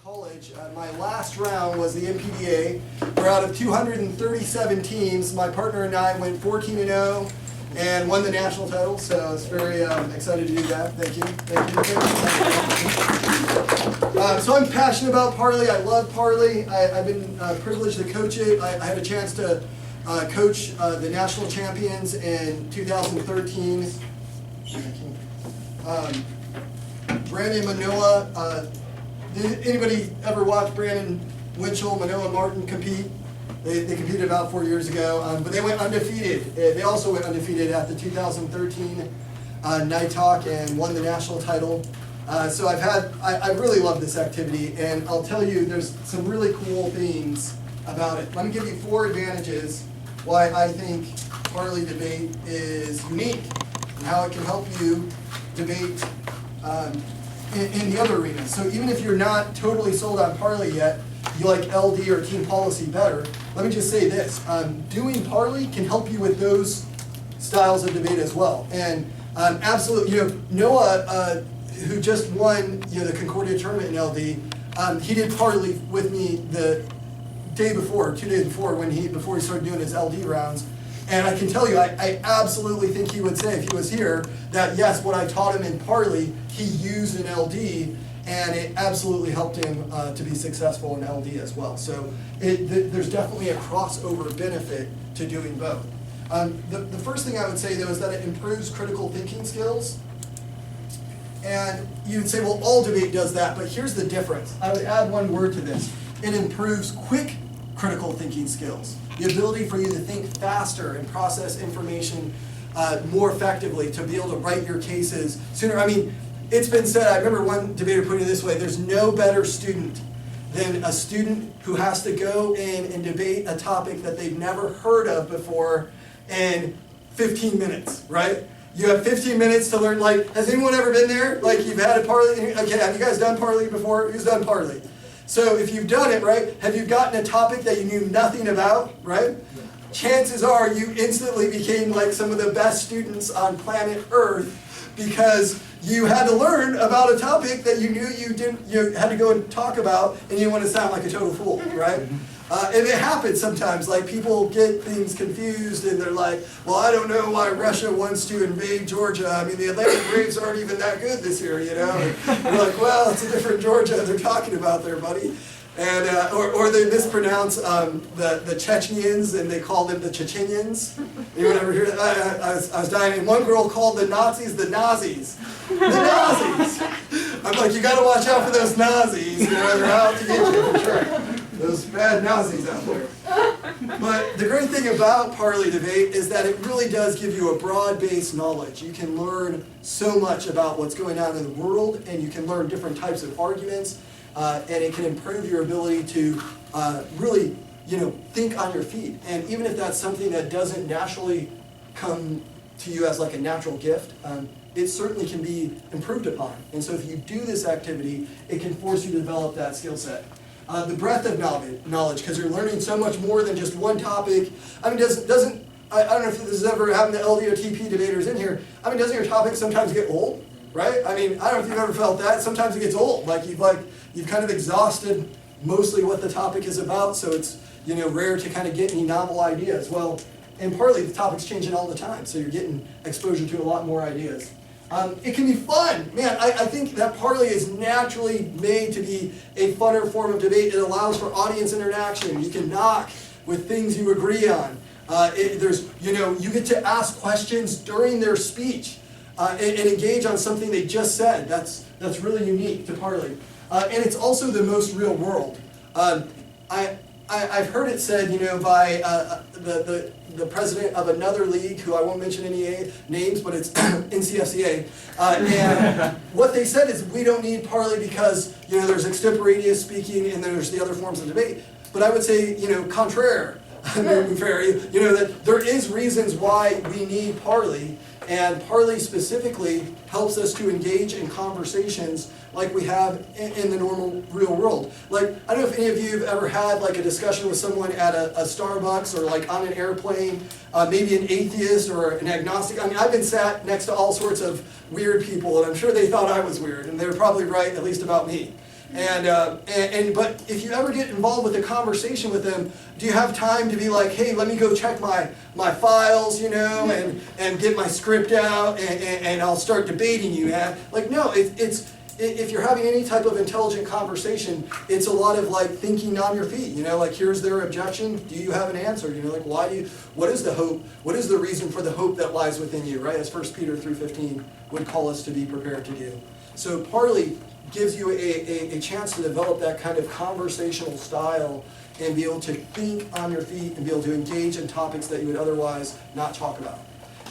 college, my last round was the MPDA, where out of 237 teams, my partner and I went 14-0 and won the national title, so I was very excited to do that. Thank you. So I'm passionate about Parley. I love Parley. I've been privileged to coach it. I had a chance to coach the national champions in 2013. Brandon Manoa, did anybody ever watch Brandon Winchell, Manoa Martin compete? They competed about 4 years ago, but they went undefeated. They also went undefeated at the 2013 Night Talk and won the national title. So I really love this activity, and I'll tell you there's some really cool things about it. Let me give you 4 advantages why I think Parley debate is unique and how it can help you debate in the other arenas. So even if you're not totally sold on Parley yet, you like LD or team policy better, let me just say this. Doing Parley can help you with those styles of debate as well. And absolutely, Noah, who just won the Concordia tournament in LD, he did Parley with me the day before, 2 days before, before he started doing his LD rounds. And I can tell you, I absolutely think he would say, if he was here, that yes, what I taught him in Parley, he used in LD, and it absolutely helped him to be successful in LD as well. So there's definitely a crossover benefit to doing both. The first thing I would say, though, is that it improves critical thinking skills. And you'd say, well, all debate does that, but here's the difference. I would add one word to this. It improves quick critical thinking skills. The ability for you to think faster and process information more effectively, to be able to write your cases sooner. I mean, it's been said, I remember one debater putting it this way, there's no better student than a student who has to go in and debate a topic that they've never heard of before in 15 minutes, right? You have 15 minutes to learn, has anyone ever been there? You've had a Parley, okay, have you guys done Parley before? Who's done Parley? So if you've done it, right, have you gotten a topic that you knew nothing about, right? Chances are you instantly became like some of the best students on planet Earth because you had to learn about a topic that you knew you had to go and talk about, and you didn't want to sound like a total fool, right? And it happens sometimes, people get things confused and they're like, well, I don't know why Russia wants to invade Georgia. I mean, the Atlanta Braves aren't even that good this year, And you're like, well, it's a different Georgia they're talking about there, buddy. And or they mispronounce the Chechens and they call them the Chechenians. Anyone ever hear that? I was dying. And one girl called the Nazis the Nazis. The Nazis. I'm like, you got to watch out for those Nazis. They're out to get you for sure. Those bad Nazis out there. But the great thing about Parley debate is that it really does give you a broad-based knowledge. You can learn so much about what's going on in the world, and you can learn different types of arguments. And it can improve your ability to really, think on your feet. And even if that's something that doesn't naturally come to you as like a natural gift, it certainly can be improved upon. And so if you do this activity, it can force you to develop that skill set. The breadth of knowledge, because you're learning so much more than just one topic. I mean, I don't know if this has ever happened to LD or TP debaters in here. I mean, doesn't your topic sometimes get old? Right? I mean, I don't know if you've ever felt that. Sometimes it gets old. You've kind of exhausted mostly what the topic is about, so it's rare to kind of get any novel ideas. Well, in Parley, the topic's changing all the time, so you're getting exposure to a lot more ideas. It can be fun. Man, I think that Parley is naturally made to be a funner form of debate. It allows for audience interaction. You can knock with things you agree on. You get to ask questions during their speech. And engage on something they just said. That's really unique to Parley. And it's also the most real world. I've heard it said, by the president of another league, who I won't mention any names, but it's NCFCA. And what they said is we don't need Parley because there's extemporaneous speaking and there's the other forms of debate. But I would say contraire, that there is reasons why we need Parley. And Parley specifically helps us to engage in conversations like we have in the normal real world. I don't know if any of you have ever had a discussion with someone at a Starbucks or on an airplane, maybe an atheist or an agnostic. I mean, I've been sat next to all sorts of weird people, and I'm sure they thought I was weird, and they were probably right, at least about me. But if you ever get involved with a conversation with them, do you have time to be like, hey, let me go check my files, and get my script out, and I'll start debating you, man? Like, no, if you're having any type of intelligent conversation, it's a lot of like thinking on your feet, like here's their objection, do you have an answer? Like what is the hope, what is the reason for the hope that lies within you, right? As 1 Peter 3:15 would call us to be prepared to do. So Parley gives you a chance to develop that kind of conversational style and be able to think on your feet and be able to engage in topics that you would otherwise not talk about.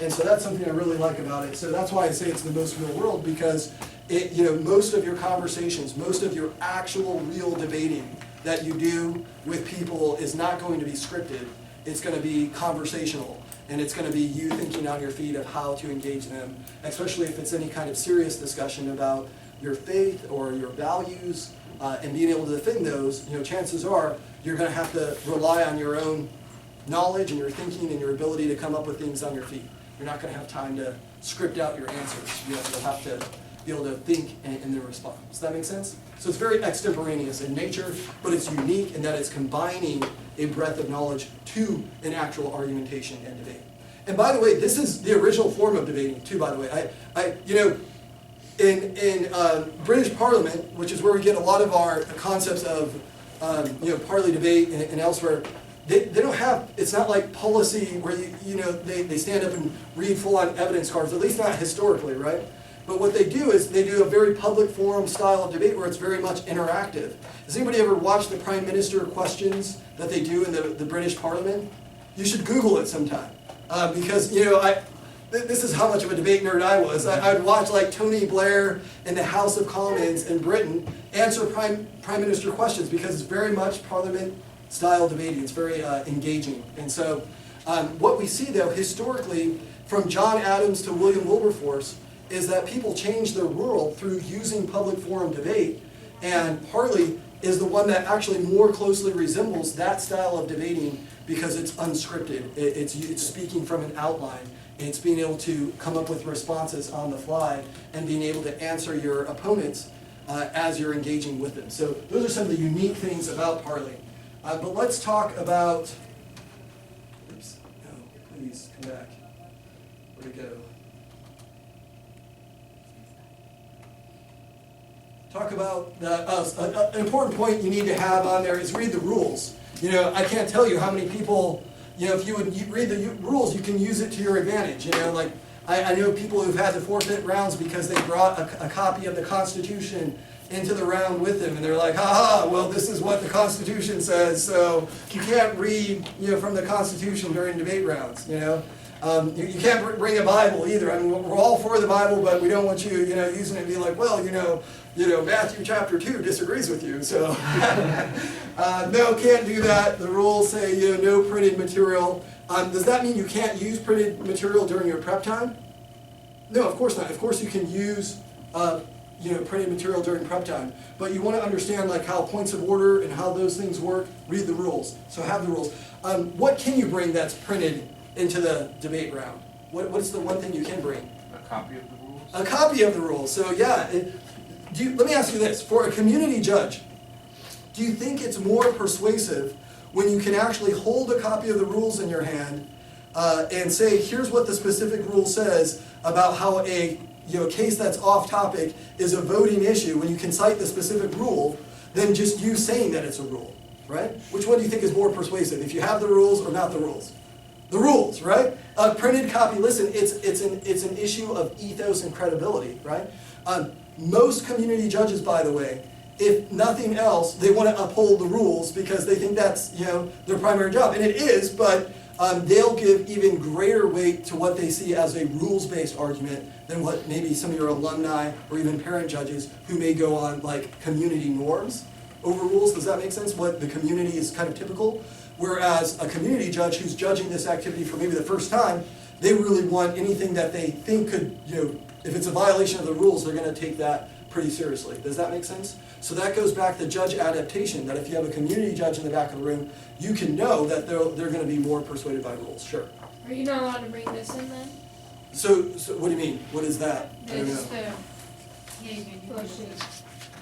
And so that's something I really like about it. So that's why I say it's the most real world, because most of your conversations, most of your actual real debating that you do with people is not going to be scripted. It's going to be conversational, and it's going to be you thinking on your feet of how to engage them, especially if it's any kind of serious discussion about your faith or your values, and being able to defend those. Chances are you're going to have to rely on your own knowledge and your thinking and your ability to come up with things on your feet. You're not going to have time to script out your answers. You'll have to be able to think and then respond. Does that make sense? So it's very extemporaneous in nature, but it's unique in that it's combining a breadth of knowledge to an actual argumentation and debate. And by the way, this is the original form of debating too, by the way. In British Parliament, which is where we get a lot of our concepts of parley debate and elsewhere, they don't have, it's not like policy where they stand up and read full-on evidence cards, at least not historically, right? But what they do is they do a very public forum style of debate where it's very much interactive. Has anybody ever watched the Prime Minister questions that they do in the British Parliament? You should Google it sometime. Because, this is how much of a debate nerd I was. I'd watch like Tony Blair in the House of Commons in Britain answer Prime Minister questions, because it's very much Parliament style debating. It's very engaging. And so what we see though historically from John Adams to William Wilberforce is that people change their world through using public forum debate, and Parley is the one that actually more closely resembles that style of debating because it's unscripted. It's speaking from an outline. It's being able to come up with responses on the fly and being able to answer your opponents as you're engaging with them. So those are some of the unique things about Parley. But let's talk about, oops, no, please come back. Where'd it go? Talk about an important point you need to have on there is read the rules. I can't tell you how many people, if you would read the rules, you can use it to your advantage. Like I know people who've had to forfeit rounds because they brought a copy of the Constitution into the round with them, and they're like, ha, well, this is what the Constitution says, so you can't read, from the Constitution during debate rounds, You can't bring a Bible either. I mean, we're all for the Bible, but we don't want you, using it and be like, well, Matthew chapter 2 disagrees with you, so no, can't do that. The rules say, no printed material. Does that mean you can't use printed material during your prep time? No, of course not. Of course you can use printed material during prep time, but you want to understand like how points of order and how those things work. Read the rules. So have the rules. What can you bring that's printed into the debate round? What's the one thing you can bring? A copy of the rules. A copy of the rules. So yeah, let me ask you this: for a community judge, do you think it's more persuasive when you can actually hold a copy of the rules in your hand and say, here's what the specific rule says about how a case that's off topic is a voting issue, when you can cite the specific rule, than just you saying that it's a rule, right? Which one do you think is more persuasive, if you have the rules or not the rules? The rules, right? A printed copy, listen, it's an issue of ethos and credibility, right? Most community judges, by the way, if nothing else, they want to uphold the rules because they think that's their primary job, and it is, but they'll give even greater weight to what they see as a rules-based argument than what maybe some of your alumni or even parent judges who may go on like community norms over rules. Does that make sense? What the community is kind of typical. Whereas a community judge who's judging this activity for maybe the first time, they really want anything that they think could, if it's a violation of the rules, they're going to take that pretty seriously. Does that make sense? So that goes back to judge adaptation, that if you have a community judge in the back of the room, you can know that they're going to be more persuaded by rules. Sure. Are you not allowed to bring this in then? So what do you mean? What is that? I don't know. Yeah, you can do it.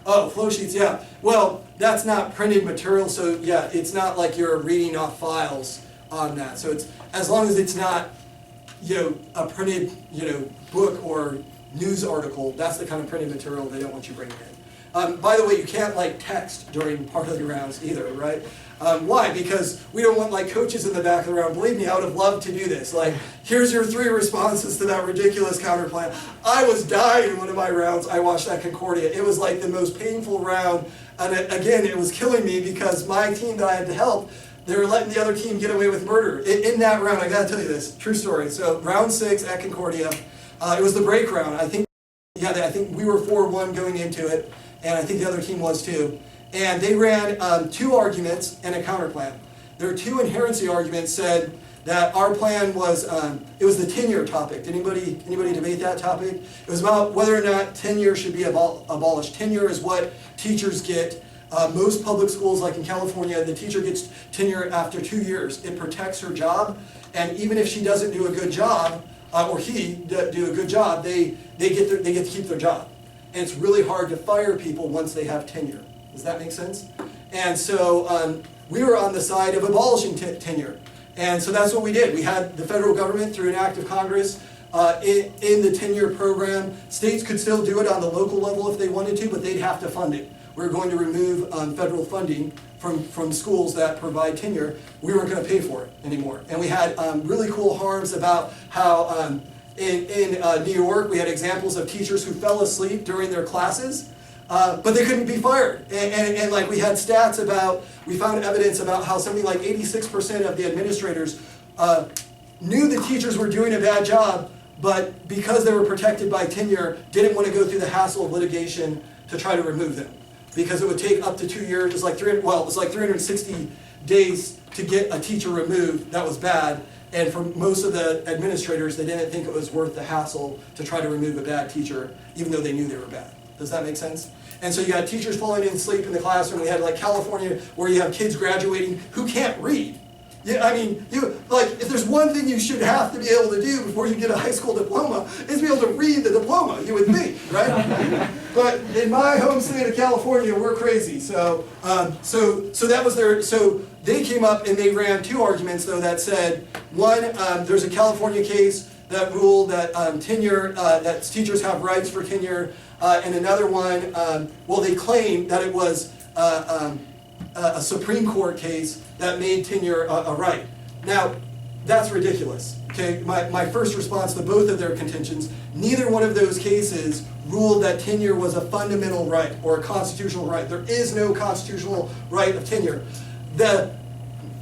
Oh, flow sheets, yeah. Well, that's not printed material, so yeah, it's not like you're reading off files on that. So it's, as long as it's not, a printed, book or news article, that's the kind of printed material they don't want you bringing in. By the way, you can't text during part of the rounds either, right? Why? Because we don't want coaches in the back of the round. Believe me, I would have loved to do this. Here's your 3 responses to that ridiculous counter plan. I was dying in one of my rounds. I watched that Concordia. It was the most painful round. And again, it was killing me because my team that I had to help, they were letting the other team get away with murder. In that round, I gotta tell you this, true story. So round 6 at Concordia, it was the break round. I think we were 4-1 going into it, and I think the other team was too. And they ran 2 arguments and a counter plan. Their 2 inherency arguments said that our plan was, it was the tenure topic. Did anybody debate that topic? It was about whether or not tenure should be abolished. Tenure is what teachers get. Most public schools, like in California, the teacher gets tenure after 2 years. It protects her job, and even if she doesn't do a good job, or he do a good job, they get to keep their job. And it's really hard to fire people once they have tenure. Does that make sense? And so we were on the side of abolishing tenure. And so that's what we did. We had the federal government, through an act of Congress, in the tenure program. States could still do it on the local level if they wanted to, but they'd have to fund it. We were going to remove federal funding from schools that provide tenure. We weren't going to pay for it anymore. And we had really cool harms about how in New York, we had examples of teachers who fell asleep during their classes, but they couldn't be fired. And we had stats about, we found evidence about how something like 86% of the administrators knew the teachers were doing a bad job, but because they were protected by tenure, didn't want to go through the hassle of litigation to try to remove them. Because it would take up to 2 years, it was 360 days to get a teacher removed that was bad. And for most of the administrators, they didn't think it was worth the hassle to try to remove a bad teacher, even though they knew they were bad. Does that make sense? And so you got teachers falling asleep in the classroom. We had California, where you have kids graduating who can't read. Yeah, I mean, if there's one thing you should have to be able to do before you get a high school diploma, is be able to read the diploma, you would think, right? But in my home state of California, we're crazy. So that was so they came up and they ran 2 arguments, though, that said, one, there's a California case that ruled that tenure, that teachers have rights for tenure, and another one, they claimed that it was a Supreme Court case that made tenure a right. Now, that's ridiculous. Okay, my first response to both of their contentions, neither one of those cases ruled that tenure was a fundamental right or a constitutional right. There is no constitutional right of tenure. The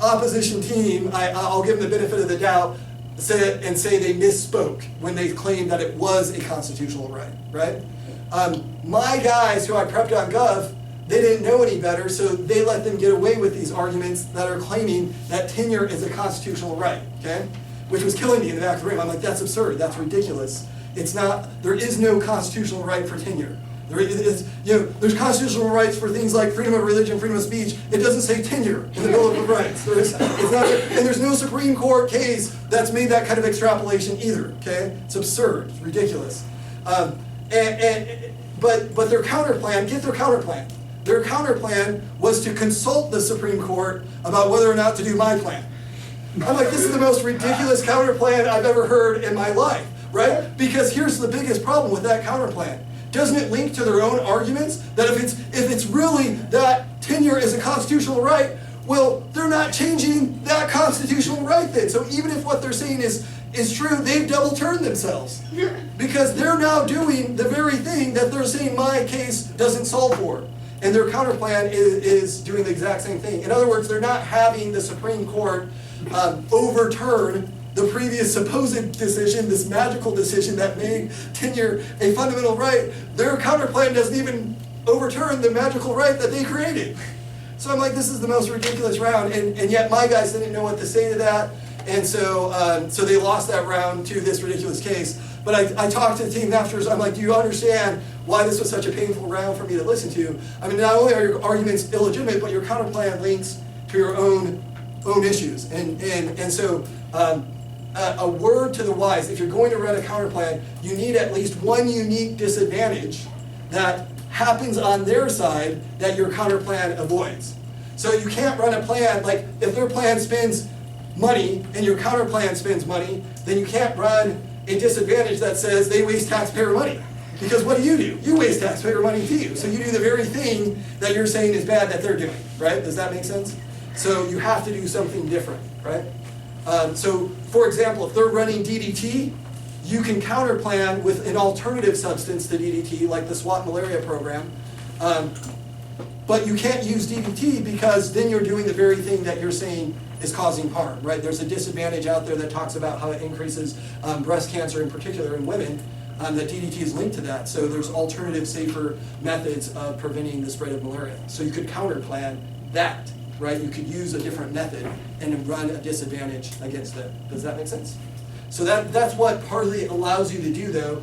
opposition team, I'll give them the benefit of the doubt, say they misspoke when they claimed that it was a constitutional right? My guys who I prepped on Gov, they didn't know any better, so they let them get away with these arguments that are claiming that tenure is a constitutional right, okay? Which was killing me in the back of the room. I'm like, that's absurd, that's ridiculous. It's not, there is no constitutional right for tenure. There's constitutional rights for things like freedom of religion, freedom of speech. It doesn't say tenure in the Bill of Rights. And there's no Supreme Court case that's made that kind of extrapolation either, okay? It's absurd, it's ridiculous. But their counterplan, get their counterplan. Their counterplan was to consult the Supreme Court about whether or not to do my plan. I'm like, this is the most ridiculous counterplan I've ever heard in my life, right? Because here's the biggest problem with that counterplan. Doesn't it link to their own arguments that if it's really that tenure is a constitutional right, well, they're not changing that constitutional right then. So even if what they're saying is true, they've double turned themselves. Because they're now doing the very thing that they're saying my case doesn't solve for. And their counterplan is doing the exact same thing. In other words, they're not having the Supreme Court overturn the previous supposed decision, this magical decision that made tenure a fundamental right. Their counterplan doesn't even overturn the magical right that they created. So I'm like, this is the most ridiculous round, and yet my guys didn't know what to say to that, and so they lost that round to this ridiculous case. But I talked to the team afterwards. I'm like, do you understand why this was such a painful round for me to listen to? I mean, not only are your arguments illegitimate, but your counterplan links to your own issues. And so a word to the wise: if you're going to run a counterplan, you need at least one unique disadvantage that happens on their side that your counter plan avoids. So you can't run a plan, like if their plan spends money and your counter plan spends money, then you can't run a disadvantage that says they waste taxpayer money. Because what do? You waste taxpayer money too. So you do the very thing that you're saying is bad that they're doing, right? Does that make sense? So you have to do something different, right? So for example, if they're running DDT, you can counterplan with an alternative substance to DDT, like the SWAT malaria program. But you can't use DDT because then you're doing the very thing that you're saying is causing harm, right? There's a disadvantage out there that talks about how it increases breast cancer in particular in women, that DDT is linked to that. So there's alternative, safer methods of preventing the spread of malaria. So you could counterplan that, right? You could use a different method and run a disadvantage against it. Does that make sense? So that's what Parley allows you to do, though.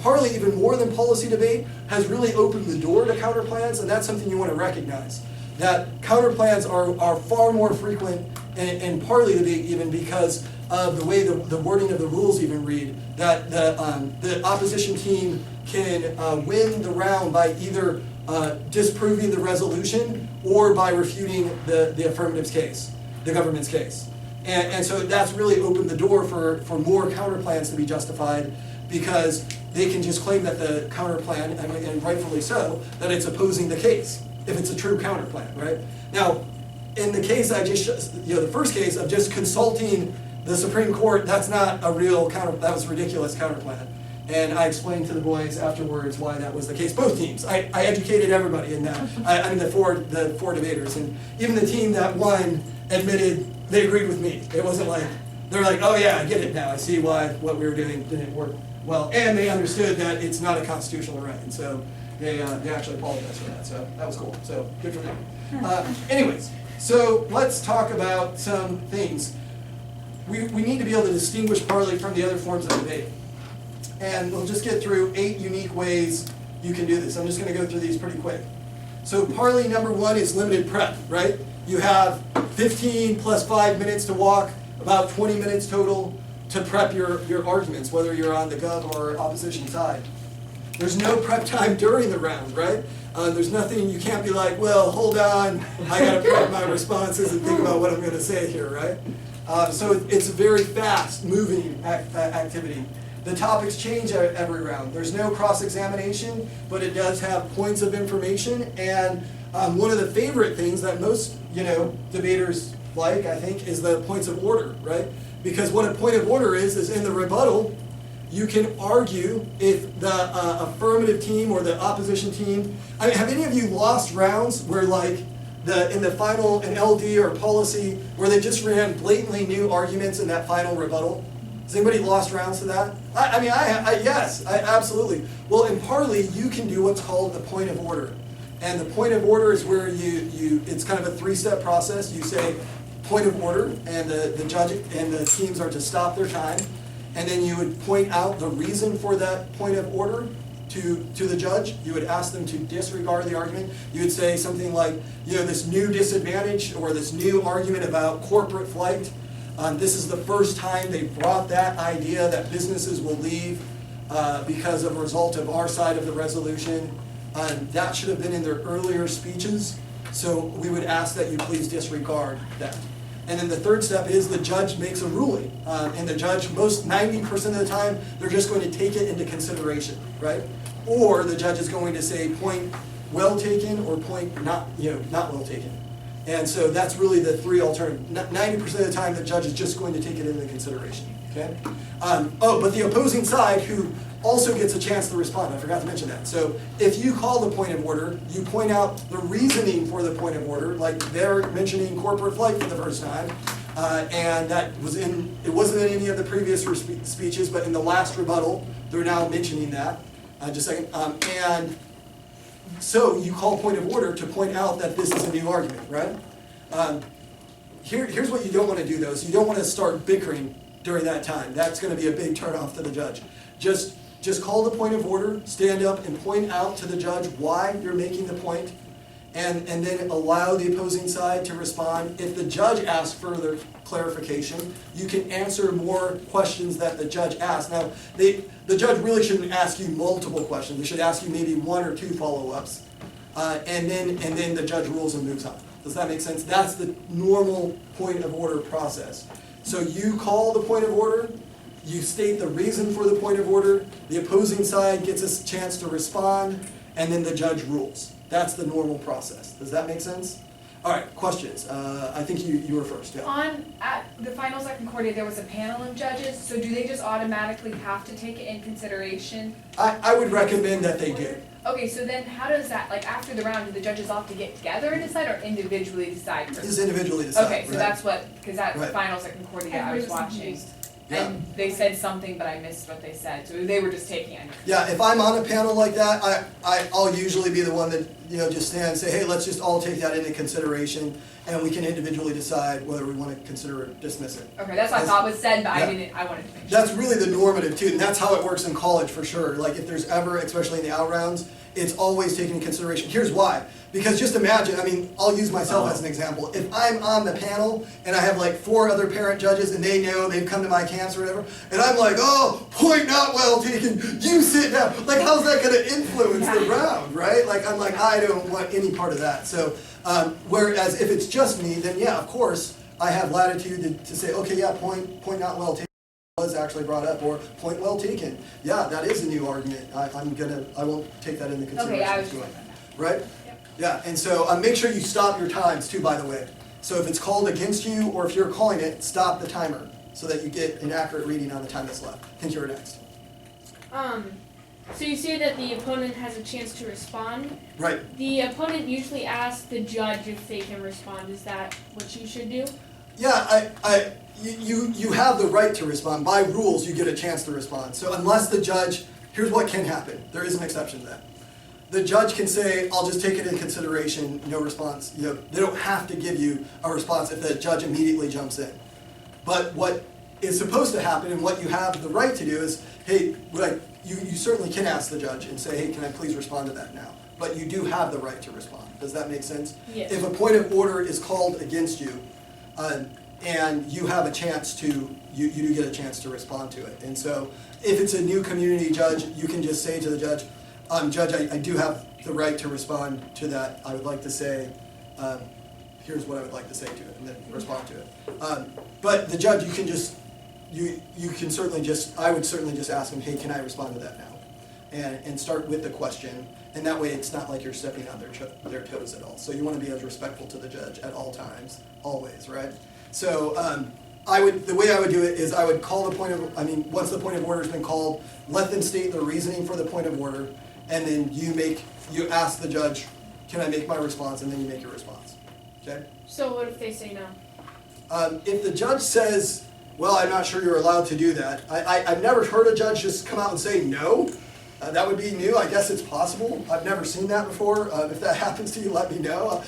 Parley, even more than policy debate, has really opened the door to counterplans, and that's something you want to recognize. That counterplans are far more frequent in Parley debate, even because of the way the wording of the rules even read. That the opposition team can win the round by either disproving the resolution or by refuting the affirmative's case, the government's case. And so that's really opened the door for more counterplans to be justified, because they can just claim that the counterplan, and rightfully so, that it's opposing the case, if it's a true counterplan, right? Now, in the case the first case of just consulting the Supreme Court, that's not a real that was a ridiculous counterplan. And I explained to the boys afterwards why that was the case. Both teams. I educated everybody in that. I mean the four debaters, and even the team that won admitted they agreed with me. It wasn't like, they're like, oh yeah, I get it now. I see why what we were doing didn't work well. And they understood that it's not a constitutional right. And so they actually apologized for that. So that was cool. So good for them. Anyways, so let's talk about some things. We need to be able to distinguish Parley from the other forms of debate. And we'll just get through 8 unique ways you can do this. I'm just going to go through these pretty quick. So Parley number 1 is limited prep, right? You have 15 plus 5 minutes to walk, about 20 minutes total to prep your arguments, whether you're on the gov or opposition side. There's no prep time during the round, right? There's nothing, you can't be like, well, hold on, I got to prep my responses and think about what I'm going to say here, right? So it's a very fast moving activity. The topics change every round. There's no cross-examination, but it does have points of information. And one of the favorite things that most debaters like, I think, is the points of order, right? Because what a point of order is in the rebuttal, you can argue if the affirmative team or the opposition team. I mean, have any of you lost rounds where, like, in the final, an LD or policy, where they just ran blatantly new arguments in that final rebuttal? Has anybody lost rounds to that? Yes, absolutely. Well, in Parley, you can do what's called the point of order. And the point of order is where it's kind of a 3-step process. You say point of order, and the judge and the teams are to stop their time. And then you would point out the reason for that point of order to the judge. You would ask them to disregard the argument. You would say something like, this new disadvantage or this new argument about corporate flight. This is the first time they brought that idea that businesses will leave because of a result of our side of the resolution. That should have been in their earlier speeches. So we would ask that you please disregard that. And then the third step is the judge makes a ruling. And the judge, most 90% of the time, they're just going to take it into consideration, right? Or the judge is going to say point well taken or point not well taken. And so that's really the 3 alternatives. 90% of the time, the judge is just going to take it into consideration, okay? But the opposing side, who also gets a chance to respond, I forgot to mention that. So if you call the point of order, you point out the reasoning for the point of order, like they're mentioning corporate flight for the first time, and that was it wasn't in any of the previous speeches, but in the last rebuttal, they're now mentioning that. Just a second. And so you call point of order to point out that this is a new argument, right? Here's what you don't want to do, though. So you don't want to start bickering during that time. That's going to be a big turnoff to the judge. Just call the point of order, stand up and point out to the judge why you're making the point, and then allow the opposing side to respond. If the judge asks further clarification, you can answer more questions that the judge asks. Now, the judge really shouldn't ask you multiple questions. They should ask you maybe 1 or 2 follow-ups, and then the judge rules and moves on. Does that make sense? That's the normal point of order process. So you call the point of order, you state the reason for the point of order, the opposing side gets a chance to respond, and then the judge rules. That's the normal process. Does that make sense? All right, questions. I think you were first, yeah. At the final second court date, there was a panel of judges, so do they just automatically have to take it in consideration? I would recommend that they do. Okay, so then how does that, like after the round, do the judges all have to get together and decide or individually decide? Just individually decide. Okay, so right? that's what, because that Right. final second court date I was watching. Yeah. And they said something, but I missed what they said, so they were just taking it. Yeah, if I'm on a panel like that, I'll usually be the one that, just stand and say, hey, let's just all take that into consideration, and we can individually decide whether we want to consider it, dismiss it. Okay, that's what I thought was said, but Yeah. I wanted to make sure. That's really the normative too, and that's how it works in college for sure. Like if there's ever, especially in the out rounds, it's always taken into consideration. Here's why. Because just imagine, I'll use myself as an example. If I'm on the panel and I have like 4 other parent judges and they know they've come to my camps or whatever, and I'm like, oh, point not well taken, you sit down. Like how's that gonna influence the round, right? Like I'm like, I don't want any part of that. So, whereas if it's just me, then yeah, of course, I have latitude to say, okay, yeah, point not well taken was actually brought up, or point well taken. Yeah, that is a new argument. I won't take that into consideration. Okay, I was just right? Yeah, and so make sure you stop your times too, by the way. So if it's called against you, or if you're calling it, stop the timer so that you get an accurate reading on the time that's left. I think you're next. So you say that the opponent has a chance to respond. Right. The opponent usually asks the judge if they can respond. Is that what you should do? Yeah, you have the right to respond. By rules, you get a chance to respond. So unless the judge, here's what can happen. There is an exception to that. The judge can say, I'll just take it into consideration, no response. They don't have to give you a response if the judge immediately jumps in. But what is supposed to happen and what you have the right to do is, hey, you certainly can ask the judge and say, hey, can I please respond to that now? But you do have the right to respond. Does that make sense? Yes. If a point of order is called against you, and you have a chance to, you do get a chance to respond to it. And so if it's a new community judge, you can just say to the judge, Judge, I do have the right to respond to that. I would like to say, here's what I would like to say to it, and then respond to it. But the judge, you can certainly just, I would certainly just ask him, hey, can I respond to that now? And start with the question, and that way it's not like you're stepping on their toes at all. So you want to be as respectful to the judge at all times, always, right? So the way I would do it is I would call the point of, once the point of order has been called, let them state the reasoning for the point of order, and then you ask the judge, can I make my response, and then you make your response, okay? So what if they say no? If the judge says, well, I'm not sure you're allowed to do that, I've never heard a judge just come out and say no. That would be new. I guess it's possible. I've never seen that before. If that happens to you, let me know.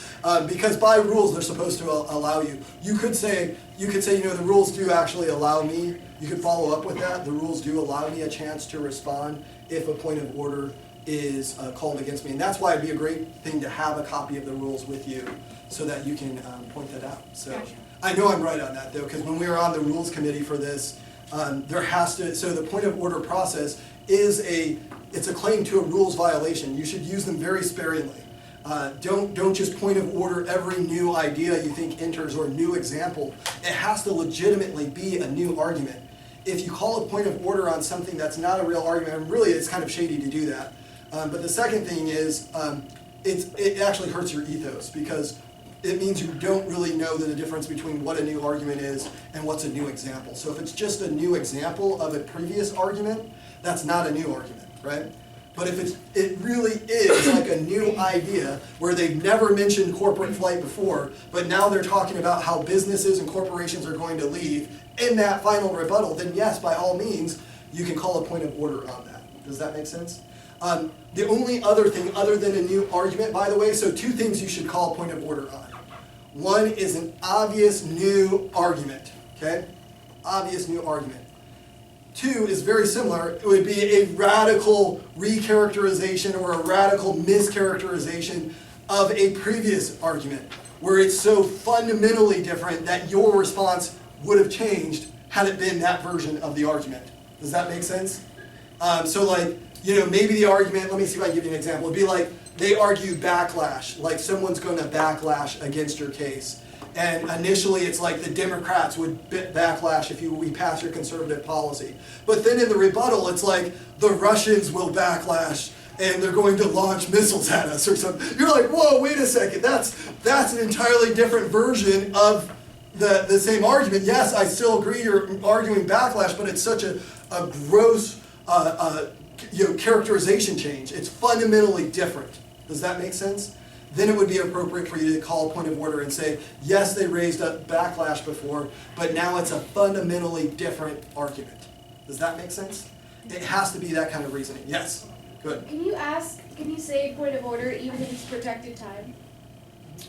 Because by rules, they're supposed to allow you. You could say, the rules do actually allow me. You could follow up with that. The rules do allow me a chance to respond if a point of order is called against me. And that's why it'd be a great thing to have a copy of the rules with you so that you can point that out. So Gotcha. I know I'm right on that, though, because when we were on the rules committee for this, so the point of order process is it's a claim to a rules violation. You should use them very sparingly. Don't just point of order every new idea you think enters or new example. It has to legitimately be a new argument. If you call a point of order on something that's not a real argument, and really it's kind of shady to do that. But the second thing is, it actually hurts your ethos because it means you don't really know the difference between what a new argument is and what's a new example. So if it's just a new example of a previous argument, that's not a new argument, right? But if it really is like a new idea where they've never mentioned corporate flight before, but now they're talking about how businesses and corporations are going to leave in that final rebuttal, then yes, by all means, you can call a point of order on that. Does that make sense? The only other thing other than a new argument, by the way, so 2 things you should call a point of order on. One is an obvious new argument, okay? Obvious new argument. 2 is very similar. It would be a radical recharacterization or a radical mischaracterization of a previous argument, where it's so fundamentally different that your response would have changed had it been that version of the argument. Does that make sense? So like, maybe the argument, let me see if I can give you an example. It'd be like, they argue backlash, like someone's going to backlash against your case. And initially it's like the Democrats would backlash if we pass your conservative policy. But then in the rebuttal, it's like the Russians will backlash and they're going to launch missiles at us or something. You're like, whoa, wait a second, that's an entirely different version of the same argument. Yes, I still agree you're arguing backlash, but it's such a gross characterization change. It's fundamentally different. Does that make sense? Then it would be appropriate for you to call a point of order and say, yes, they raised a backlash before, but now it's a fundamentally different argument. Does that make sense? It has to be that kind of reasoning. Yes? Good. Can you say point of order even if it's protected time?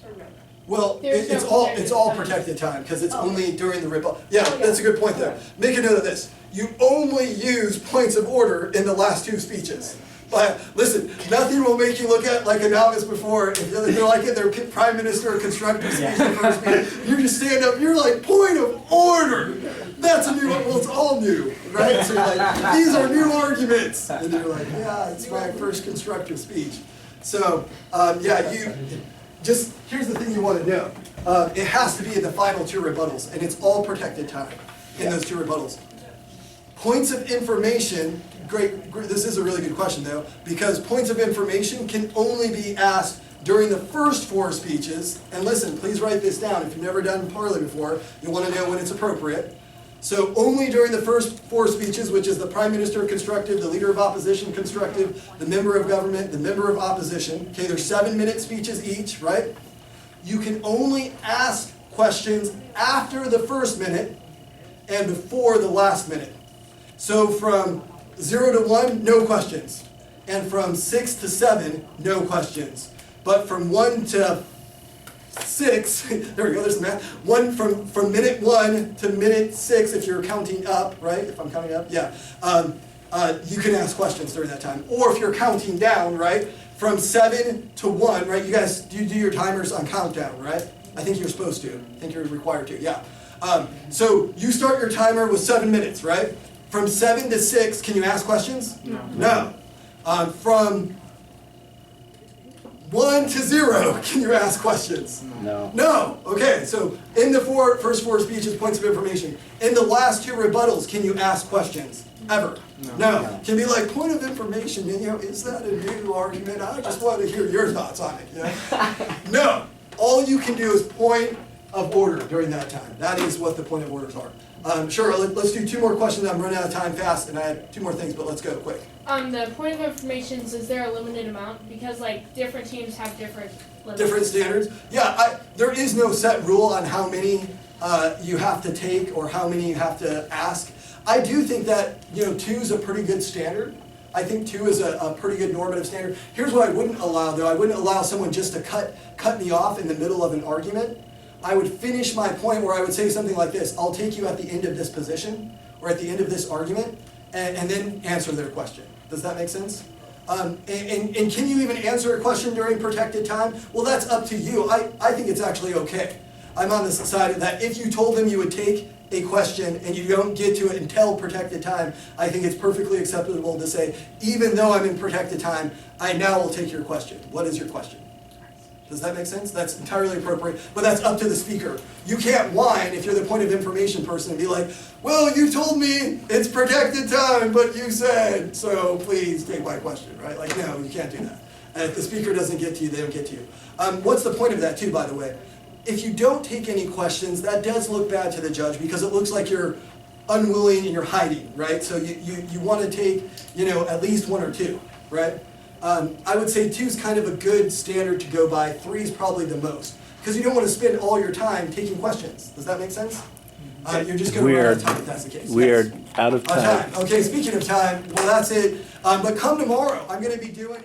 Or no? Well, There's it's no all protected all time. protected time because it's Oh. only during the rebuttal. Yeah, Oh, yeah. that's a good point though. Okay. Make a note of this. You only use points of order in the last two speeches. But listen, nothing will make you look at like a novice before. If they're like in their prime minister or constructive speech, the first speech, you just stand up. You're like point of order. That's a new one. Well, it's all new, right? So you're like, these are new arguments, and you're like, yeah, it's my first constructive speech. So here's the thing you want to know. It has to be in the final two rebuttals, and it's all protected time in those two rebuttals. Points of information, great, this is a really good question though, because points of information can only be asked during the first four speeches. And listen, please write this down. If you've never done parley before, you'll want to know when it's appropriate. So only during the first four speeches, which is the Prime Minister constructive, the Leader of Opposition constructive, the Member of Government, the Member of Opposition. Okay, they're 7-minute speeches each, right? You can only ask questions after the first minute and before the last minute. So from 0 to 1, no questions. And from 6 to 7, no questions. But from 1 to 6, there we go, there's the math. From minute 1 to minute 6, if you're counting up, right? If I'm counting up, yeah. You can ask questions during that time. Or if you're counting down, right? From 7 to 1, right? You guys, do your timers on countdown, right? I think you're supposed to. I think you're required to, yeah. So you start your timer with 7 minutes, right? From 7 to 6, can you ask questions? No. From 1 to 0, can you ask questions? No. No. Okay, so in the first four speeches, points of information. In the last two rebuttals, can you ask questions? Ever? No. Can be like, point of information, is that a new argument? I just want to hear your thoughts on it. No. All you can do is point of order during that time. That is what the point of orders are. Sure, let's do 2 more questions. I'm running out of time fast, and I have 2 more things, but let's go quick. The point of information, is there a limited amount? Because like different teams have different limits. Different standards? Yeah, there is no set rule on how many you have to take or how many you have to ask. I do think that 2 is a pretty good standard. I think 2 is a pretty good normative standard. Here's what I wouldn't allow though. I wouldn't allow someone just to cut me off in the middle of an argument. I would finish my point where I would say something like this: I'll take you at the end of this position or at the end of this argument, and then answer their question. Does that make sense? And can you even answer a question during protected time? Well, that's up to you. I think it's actually okay. I'm on the side of that. If you told them you would take a question and you don't get to it until protected time, I think it's perfectly acceptable to say, even though I'm in protected time, I now will take your question. What is your question? Does that make sense? That's entirely appropriate, but that's up to the speaker. You can't whine if you're the point of information person and be like, well, you told me it's protected time, but you said, so please take my question, right? Like, no, you can't do that. And if the speaker doesn't get to you, they don't get to you. What's the point of that too, by the way? If you don't take any questions, that does look bad to the judge because it looks like you're unwilling and you're hiding, right? So you want to take, at least 1 or 2, right? I would say 2 is kind of a good standard to go by. 3 is probably the most. Because you don't want to spend all your time taking questions. Does that make sense? You're just going to run out of time if that's the case. We Yes. are out of time. Okay, speaking of time, well that's it. But come tomorrow. I'm going to be doing...